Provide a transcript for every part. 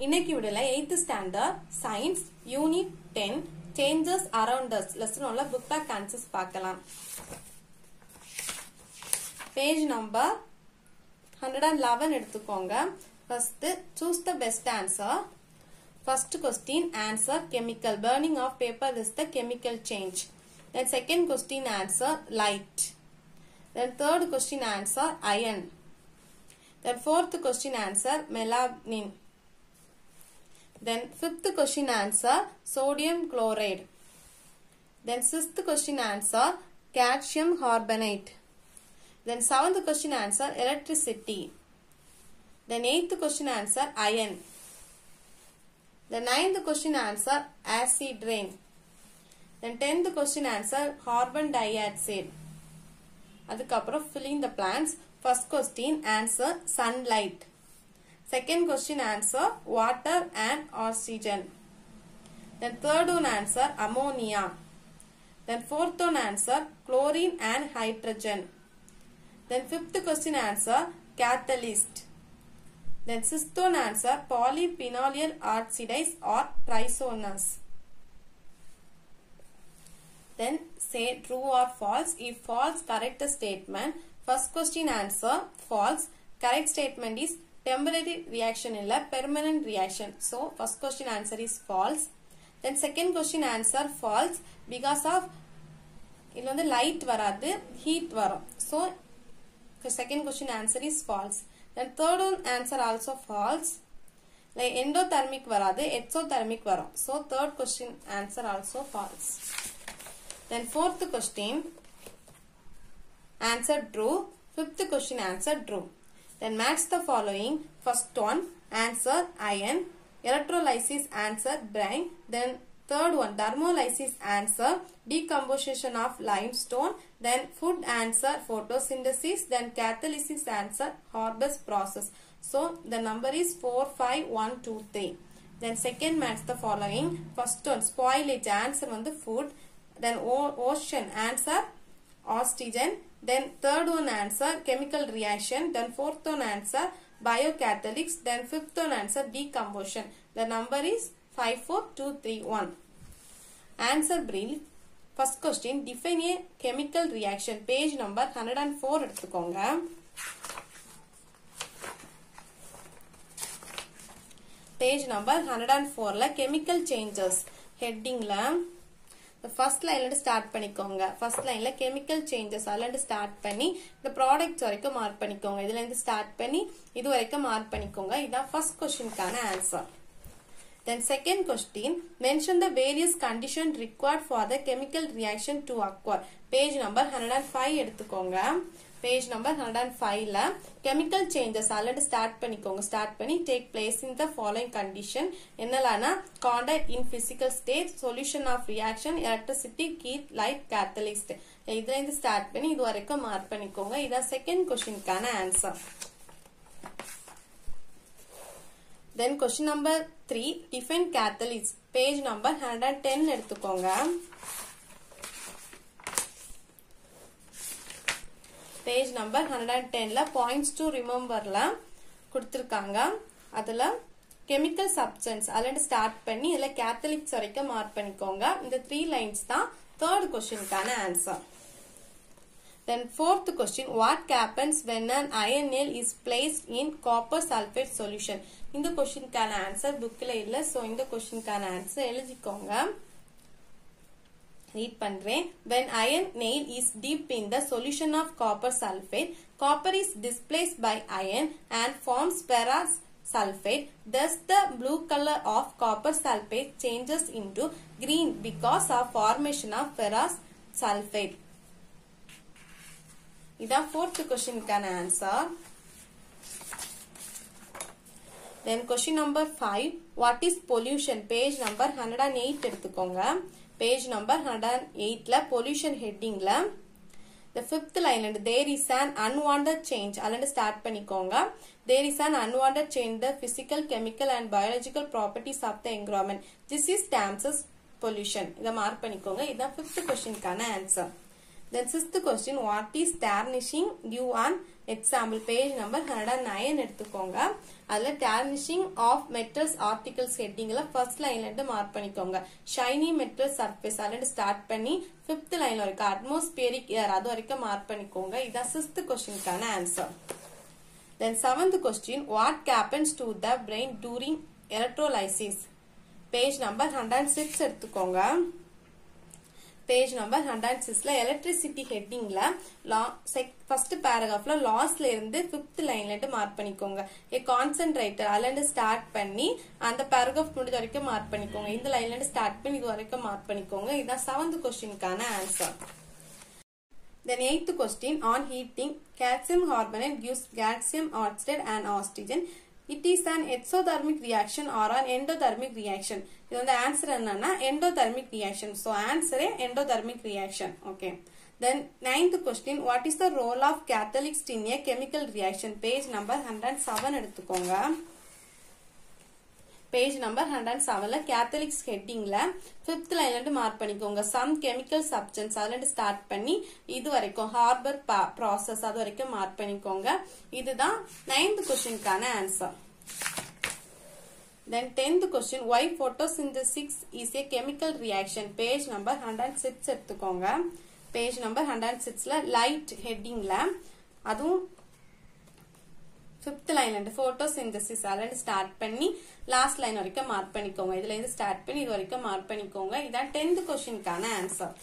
இன்னைக்கு விடல 8th standard science unit 10 changes around us lesson உள்ள புக் பேக் ஆன்சர்ஸ் பார்க்கலாம். பேஜ் நம்பர் 111 எடுத்துக்கோங்க. First choose the best answer. First question answer chemical. Burning of paper is the chemical change. Then second question answer light. Then third question answer iron. Then fourth question answer melanin. Then fifth question answer sodium chloride. Then sixth question answer calcium carbonate. Then seventh question answer electricity. Then eighth question answer iron. The ninth question answer acid rain. Then 10th question answer carbon dioxide. அதுக்கப்புறம் filling the blanks. First question answer sunlight. Second question answer water and oxygen. Then third one answer ammonia. Then fourth one answer chlorine and hydrogen. Then fifth question answer catalyst. Then sixth one answer polyphenol oxidase or trisonas. Then say true or false. If false, correct the statement. First question answer false. Correct statement is temporary reaction illa permanent reaction. So first question answer is false. Then second question answer false because of illa vandu light varadhu heat varum. So second question answer is false. Then third one answer also false. Like endothermic varadhu exothermic varum. So third question answer also false. Then fourth question answer true. Fifth question answer true. Then match the following. First one answer iron. Electrolysis answer brine. Then third one thermolysis answer decomposition of limestone. Then food answer photosynthesis. Then catalysis answer harvest process. So the number is 4, 5, 1, 2, 3. Then second match the following. First one spoilage answer on the food. Then ocean answer oxygen. Then third one answer chemical reaction. Then fourth one answer biocatalysts. Then fifth one answer decomposition. The number is 5, 4, 2, 3, 1. Answer brief. First question define a chemical reaction. Page number 104 எடுத்துக்கோங்க. Page number 104 ல chemical changes heading ல first லைன்ல start பண்ணிக்கோங்க. First லைன்ல chemical changes அதுல start பண்ணி இந்த products வரைக்கும் மார்க் பண்ணிக்கோங்க. இதுல இருந்து ஸ்டார்ட் பண்ணி இது வரைக்கும் மார்க் பண்ணிக்கோங்க. இதான் ஃபர்ஸ்ட் क्वेश्चनக்கான answer. Then second question mention the various conditions required for the chemical reaction to occur. Page number 105 எடுத்துக்கோங்க. Page number 105 ல chemical changes already start பண்ணிக்கோங்க. Start பண்ணி take place in the following condition. என்னலானா conduct in physical state, solution of reaction, electricity, heat, light, catalyst. இதுல இருந்து start பண்ணி இது வரைக்கும் mark பண்ணிக்கோங்க. இதான் செகண்ட் क्वेश्चनக்கான answer. Then question number 3 define catalyst. Page number 110 எடுத்துக்கோங்க. Page number 110 ல points to remember ல கொடுத்திருக்காங்க. அதுல chemical substance அதுல ஸ்டார்ட் பண்ணி இதுல catalysts வரைக்கும் மார்க் பண்ணிக்கோங்க. இந்த 3 lines தான் third questionக்கான answer. Then fourth question what happens when an iron nail is placed in copper sulfate solution. இந்த questionக்கான ஆன்சர் புக்ல இல்ல. சோ இந்த questionக்கான ஆன்சர் எழுதிக்கோங்க. ரீட் பண்றேன். When iron nail is dipped in the solution of copper sulfate, copper is displaced by iron and forms ferrous sulfate. Thus the blue color of copper sulfate changes into green because of formation of ferrous sulfate. இதான் fourth questionக்கான answer. Then question number 5 what is pollution. Page number 108 எடுத்துக்கோங்க. Page number 108 ல pollution heading ல the fifth line and there is an unwanted change already start பண்ணிக்கோங்க. There is an unwanted change the physical, chemical and biological properties of the environment. This is terms as pollution. இத mark பண்ணிக்கோங்க. இதான் fifth questionக்கான answer. Then sixth question, what is tarnishing? Give an example. Page number 109 எடுத்துக்கோங்க. அதுல tarnishing of metals articles headingல first lineல இருந்து mark பண்ணிக்கோங்க. Shiny metal surface அதுல start பண்ணி fifth லைன்ல வரைக்கும் atmospheric air அது வரைக்கும் மார்க் பண்ணிக்கோங்க. இதான் sixth questionக்கான answer. Then seventh question, what happens to the brain during electrolysis? Page number 106 எடுத்துக்கோங்க. Page number 106ல electricity headingல first paragraphல lastல இருந்து fifth lineல இருந்து மார்க் பண்ணிக்கோங்க. A concentrator அதுல இருந்து ஸ்டார்ட் பண்ணி அந்த paragraph முடிஞ்ச வரைக்கும் மார்க் பண்ணிக்கோங்க. இந்த லைன்ல இருந்து ஸ்டார்ட் பண்ணி இது வரைக்கும் மார்க் பண்ணிக்கோங்க. இதான் 7th questionக்கான answer. Then 8th question, on heating calcium carbonate gives calcium oxide and oxygen. It is an exothermic reaction or an endothermic reaction. இது வந்து ஆன்சர் என்னன்னா endothermic reaction. So answer endothermic reaction. Okay. Then 9th question, what is the role of catalyst in a chemical reaction? Page number 107 எடுத்துக்கோங்க. Page number 107ல catalyst headingல 5th lineல இருந்து mark பண்ணிக்கோங்க. some chemical substance அதுல இருந்து start பண்ணி இது வரைக்கும் harbour process அது வரைக்கும் மார்க் பண்ணிக்கோங்க. இதுதான் 9th questionக்கான answer. Then 10th question, why photosynthesis is a chemical reaction? Page number 106 எடுத்துக்கோங்க. Page number 106ல light headingல அதுவும் 5th லைன்ல இருந்து photosynthesis அதுல ஸ்டார்ட் பண்ணி லாஸ்ட் லைன் வரைக்கும் மார்க் பண்ணிக்கோங்க. இதுல இருந்து ஸ்டார்ட் பண்ணி இது வரைக்கும் மார்க் பண்ணிக்கோங்க. இதான் 10th questionக்கான answer.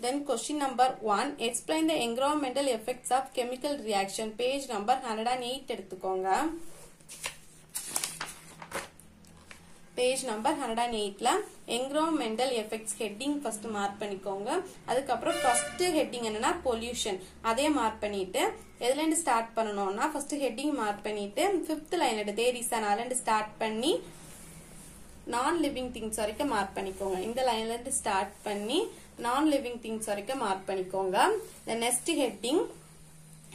Then question number 1, explain the environmental effects of chemical reaction. Page number 108 எடுத்துக்கோங்க. Page number 108ல environmental effects heading first mark பண்ணிக்கோங்க. அதுக்கப்புறம் first heading என்னன்னா pollution அதே மார்க் பண்ணிட்டு எதுல இருந்து ஸ்டார்ட் பண்ணணும்னா first heading மார்க் பண்ணிட்டு 5th லைன் எடுத்து there is an அதுல இருந்து ஸ்டார்ட் பண்ணி நான் லிவிங் திங்ஸ் வரைக்கும் மார்க் பண்ணிக்கோங்க. இந்த லைன்ல இருந்து ஸ்டார்ட் பண்ணி நான் லிவிங் திங்ஸ் வரைக்கும் மார்க் பண்ணிக்கோங்க. the next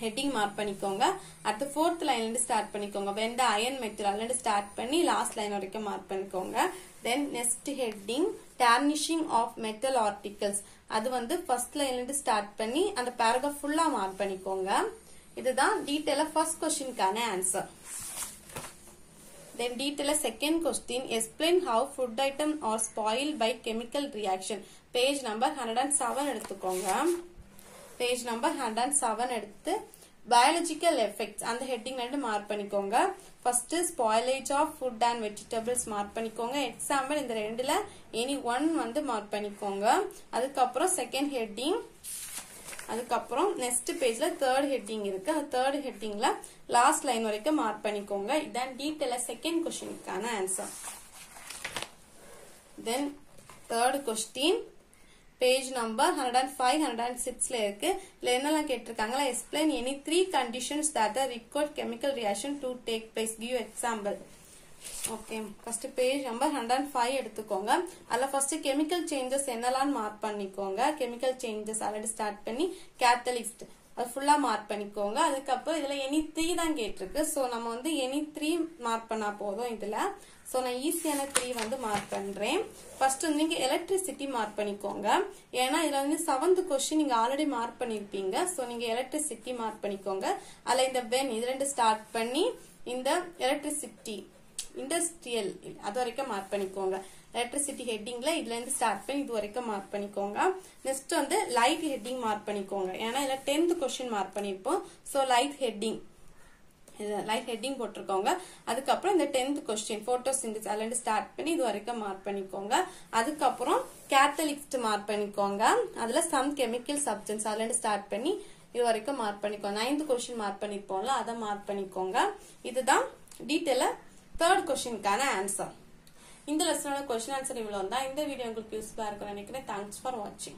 heading மார்க் பண்ணிக்கோங்க. அடுத்து 4th லைன்ல இருந்து ஸ்டார்ட் பண்ணிக்கோங்க. when the iron metal அதுல இருந்து ஸ்டார்ட் பண்ணி லாஸ்ட் லைன் வரைக்கும் மார்க் பண்ணிக்கோங்க. then next heading tarnishing of metal articles அது வந்து first லைன்ல இருந்து ஸ்டார்ட் பண்ணி அந்த paragraph ஃபுல்லா மார்க் பண்ணிக்கோங்க. இதுதான் டீடைலா first questionக்கான answer. Then detail second question, explain how food items are spoiled by chemical reaction. Page number 107 எடுத்துக்கோங்க. Page number 107 எடுத்து biological effects அந்த heading ல இருந்து மார்க் பண்ணிக்கோங்க. first spoilage of food and vegetables mark பண்ணிக்கோங்க. example இந்த ரெண்டுல any one வந்து மார்க் பண்ணிக்கோங்க. அதுக்கப்புறம் second heading அதுக்கப்புறம் next pageல third heading இருக்கு. அந்த third headingல last line வரைக்கும் மார்க் பண்ணிக்கோங்க. இதான் டீடைலா second questionக்கான answer. then third question page number 105 106ல இருக்கு. இல்ல என்னலாம் கேட்டிருக்காங்களா explain any three conditions that are required chemical reaction to take place. Give example. Okay, first page number 105 எடுத்துக்கோங்க. அதுல first chemical changes என்னலாம் மார்க் பண்ணிக்கோங்க. chemical changes already ஸ்டார்ட் பண்ணி catalyst அது ஃபுல்லா மார்க் பண்ணிக்கோங்க. அதுக்கப்புறம் இதுல any 3 தான் கேட்டிருக்கு. சோ நம்ம வந்து any 3 மார்க் பண்ணா போதும் இதுல. சோ நான் ஈஸியான 3 வந்து மார்க் பண்றேன். ஃபர்ஸ்ட் நீங்க எலக்ட்ரிசிட்டி மார்க் பண்ணிக்கோங்க. ஏன்னா இதுல வந்து 7th क्वेश्चन நீங்க ஆல்ரெடி மார்க் பண்ணிருப்பீங்க. சோ நீங்க எலக்ட்ரிசிட்டி மார்க் பண்ணிக்கோங்க. அதுல இந்த when இதுல இருந்து ஸ்டார்ட் பண்ணி இந்த எலக்ட்ரிசிட்டி இண்டஸ்ட்ரியல் அது வரைக்கும் மார்க் பண்ணிக்கோங்க. எலக்ட்ரிசிட்டி ஹெட்டிங்ல இதுல இருந்து ஸ்டார்ட் பண்ணி இது வரைக்கும் மார்க் பண்ணிக்கோங்க. நெக்ஸ்ட் வந்து லைட் ஹெட்டிங் மார்க் பண்ணிக்கோங்க. ஏன்னா இதுல 10th क्वेश्चन மார்க் பண்ணிருப்போம். சோ லைட் ஹெட்டிங் போட்டிருக்கோங்க. அதுக்கப்புறம் இந்த 10th क्वेश्चन photosynthesis அதுல இருந்து ஸ்டார்ட் பண்ணி இது வரைக்கும் மார்க் பண்ணிக்கோங்க. அதுக்கப்புறம் catalyst மார்க் பண்ணிக்கோங்க. அதுல some chemical substance அதுல இருந்து ஸ்டார்ட் பண்ணி இது வரைக்கும் மார்க் பண்ணிக்கோங்க. 9th क्वेश्चन மார்க் பண்ணிருப்போம்ல அதை மார்க் பண்ணிக்கோங்க. இதுதான் டீடைலா third questionக்கான ஆன்சர். இந்த லெசனோட क्वेश्चन ஆன்சர் இவ்வளவு தான். இந்த வீடியோ உங்களுக்கு யூஸ்ஃபுல்லா இருக்கும்னு நினைக்கிறேன். Thanks for watching.